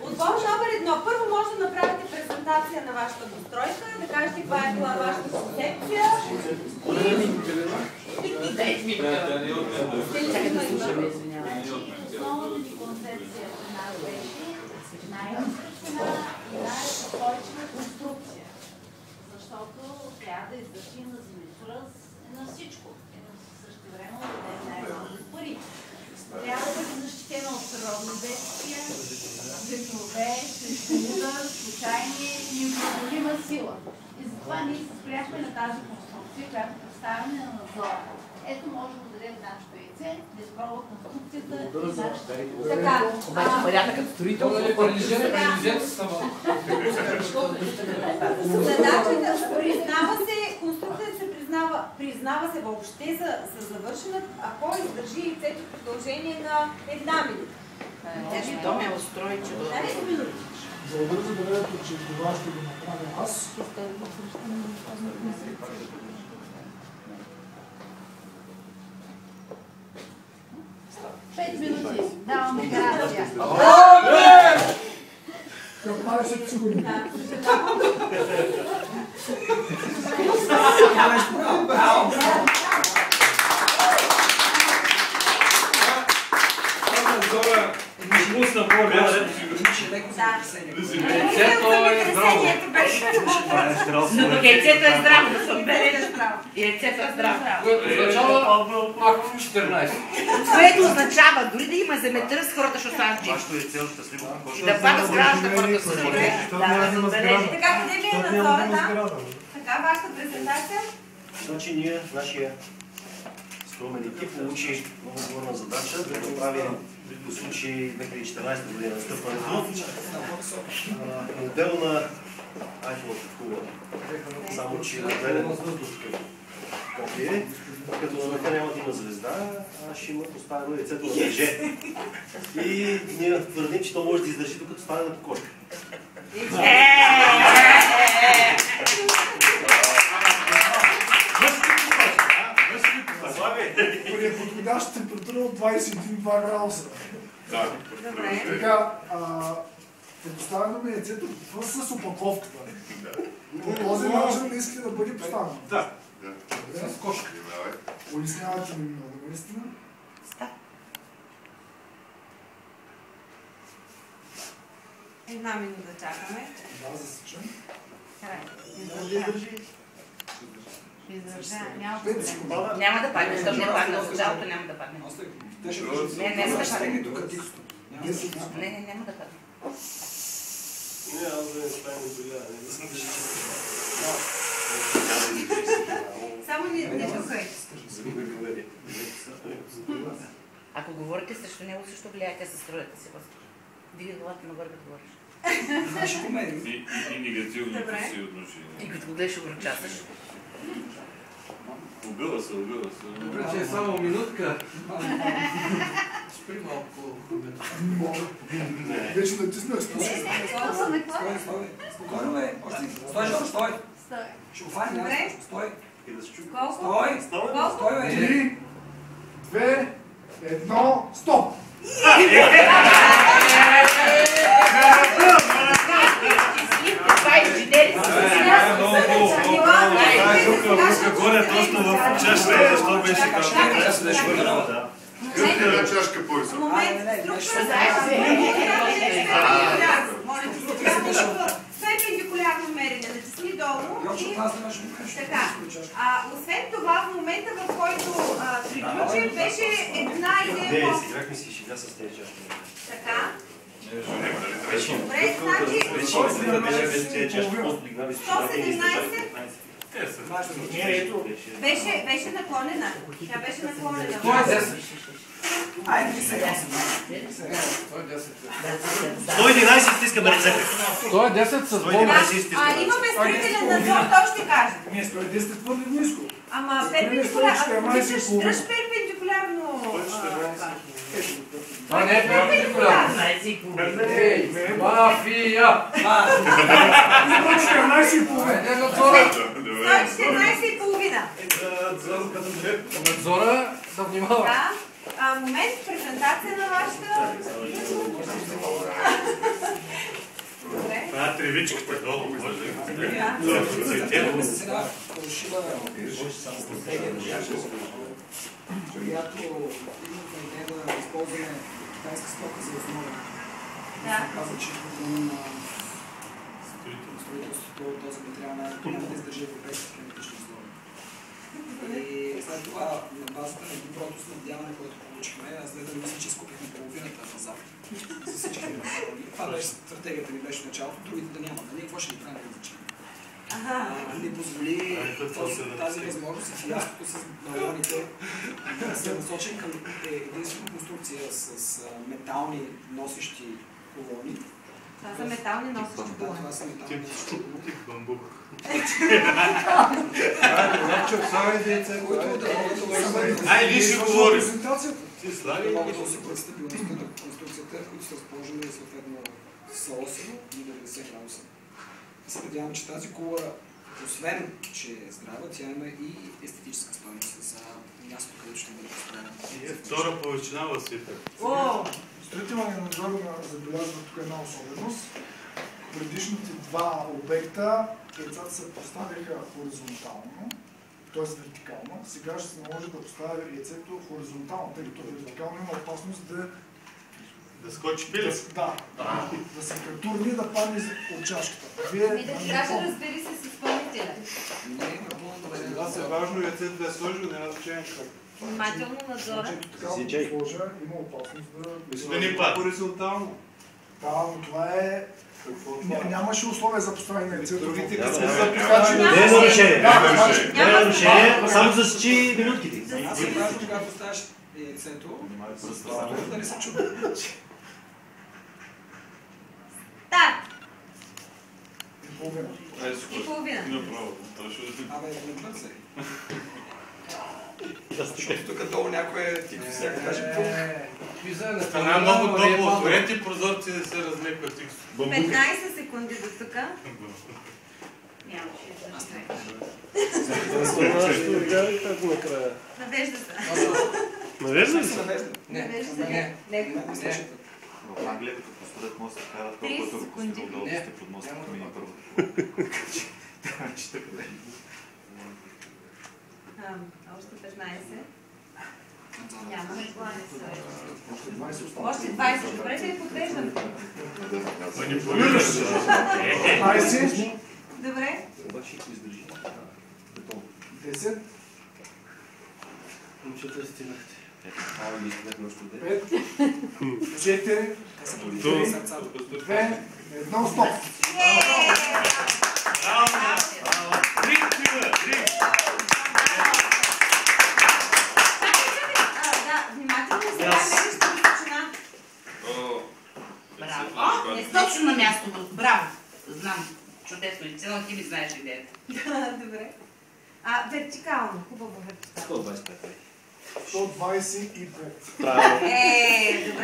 Отбор номер 1. Първо може да направите презентация на вашата постройка, да кажете каква е била вашата концепция. Основната ни концепция при нас беше най-различна и най-устойчива конструкция. Защото трябва да издържи на земетръс на всичко. Същевременно да даде най-малко пари. Трябва да бъде защитена от природни бедствия, ветрове, срещу удар, случайни, непреодолима сила. И затова ние се спряхме на тази конструкция, която представяме на надзора. Ето може да дадем нашето яйце, да изпробва конструкцията и нашата. Така. Обаче Марията като строител е парализен с това. Задачата признава се, конструкцията се признава се въобще за завършена, ако издържи яйцето в продължение на 1 минута. То ме устойчиво. Благодаря за доверието, че това ще го направя аз. 5 минути. Даваме гаранция. Към 20 секунди. Мусна по-добре. Но пък яйцето е здраво, да се отбере. Яйцето е здраво. Което означава максимум 14. Което означава, дори да има земетръс, хората ще останат живи. И да пада сградата, хората са живи. Да се отбележи. Така, къде ви е надзората? Така, вашата презентация? Значи ние, нашия скромен екип, получи много сложна задача да направи по случай 2014 година настъпването модел на Айфелата кула. Само че разделен копие, като на върха няма да има звезда, а ще има поставено яйцето на въже. И ние твърдим, че то може да издържи докато стане на покошка. При подходяща температура от 21-2 градуса. Добре. Така, предоставено ми яйцето с опаковката. По този начин не иска да бъде поставено. Да. С кошка. Улеснявате ми много, наистина. Една минута чакаме. Да, засичам. Няма да падне, защото не падне от началото, няма да падне. Не, няма да падне. Не, няма да падне. Не, аз да не ставим тогава. Само не чукай. Ако говорите срещу него, също влияете със строята си. Диги главата нагоре, като говориш. И негативни си отношения. И като го гледаш, го ръчасаш. Убила се. Добре, че е само минутка. Спри малко хубавето. Вече натиснах спуск. Спокойно, бе. Стой, Жоро, стой. Ще го фани, Добре. стой. Колко? Стой. Стой, бе. 3, 2, 1, стоп! Руска горе точно в чашата, защо беше казано. Къвка чашка пояса. Момент, перпендикулярно мерене, натисни долу и така. Освен това, в момента, в който приключи, беше една идея. Не, си играхме си шега с тези чашки. Така. Добре, значи... Вече 117 беше наклонена. Тя беше наклонена. Това е 10. Айде сега. 111 стискаме ръцете. 110 с бомба. Имаме строителен надзор, той ще каже. Ние 110 е твърде ниско. Ама перпендикулярно. Дръж перпендикулярно. Това не е перпендикулярно. Ей, мафия! 14,5. Айде надзора. 114,5. Надзора да внимава. Да. Момент, презентация на вашата... тревичката долу, може да Сега фалшива стратегия на шашката, която имахме идея да използваме китайска стока за основа. Казва, че на строителството този материал няма да издържи европейски климатични условия. И след това, на базата на доброто снабдяване, което получихме, аз да мисля, че изкупихме половината на запад. За всички фирми. Това беше стратегията ми беше в началото, другите да няма. Ние какво ще ги правим значение? Ни позволи тази възможност и фиаското с балоните да се насочим към единствена конструкция с метални носещи колони. Това са метални носещи колони. Това са метални носещи колони. Тип бамбук. Ай, вие ще говорим. Да могат да осигурят стабилността на конструкцията, които са разположени съответно съосово и 90 градуса. И се надявам, че тази кула, освен че е здрава, тя има и естетическа стойност за място, където ще бъде построена. И е втора повечина в света. Строителният надзор забелязва тук една особеност. Предишните два обекта яйцата се поставяха хоризонтално, т.е. вертикално. Сега ще се наложи да поставя яйцето хоризонтално, тъй като вертикално има опасност да скочи пиле. Да се катурни, да падне от чашката. Разбери се с изпълнителя. Това се важно яйцето да е сложено, няма значение как. Внимателно надзора. Така да сложа, има опасност да не падне. Хоризонтално. Да, но това е... Нямаше условия за поставяне на яйцето. Не е нарушение. Не е нарушение, само защити минутките. Аз се важно, когато поставяш яйцето, да не се чува. Так! И половина. Абе, не бързай. Защото тук долу някой ти всяко каже пункт. Стана много топло. Отворете прозорци да се размеква тих. 15 секунди до тук. Навежда се. Навежда ли се? Навежда се. Леко. В Англия, като построят мост, карат това, което го построил долу, сте под моста, като мини първо. Още 15. Нямаме плани. Още 20. Добре, да я подвеждам. Манипулираш се. 20. Добре. 10. Момчета стигнахте. 5. 4. 3. 2. 1. Стоп. Внимателно се намериш височина. Браво! Не точно на мястото. Браво! Знам. Чудесно. И цяло ти ми знаеш идеята. Добре. Вертикално. Хубаво вертикално. 125. Добре.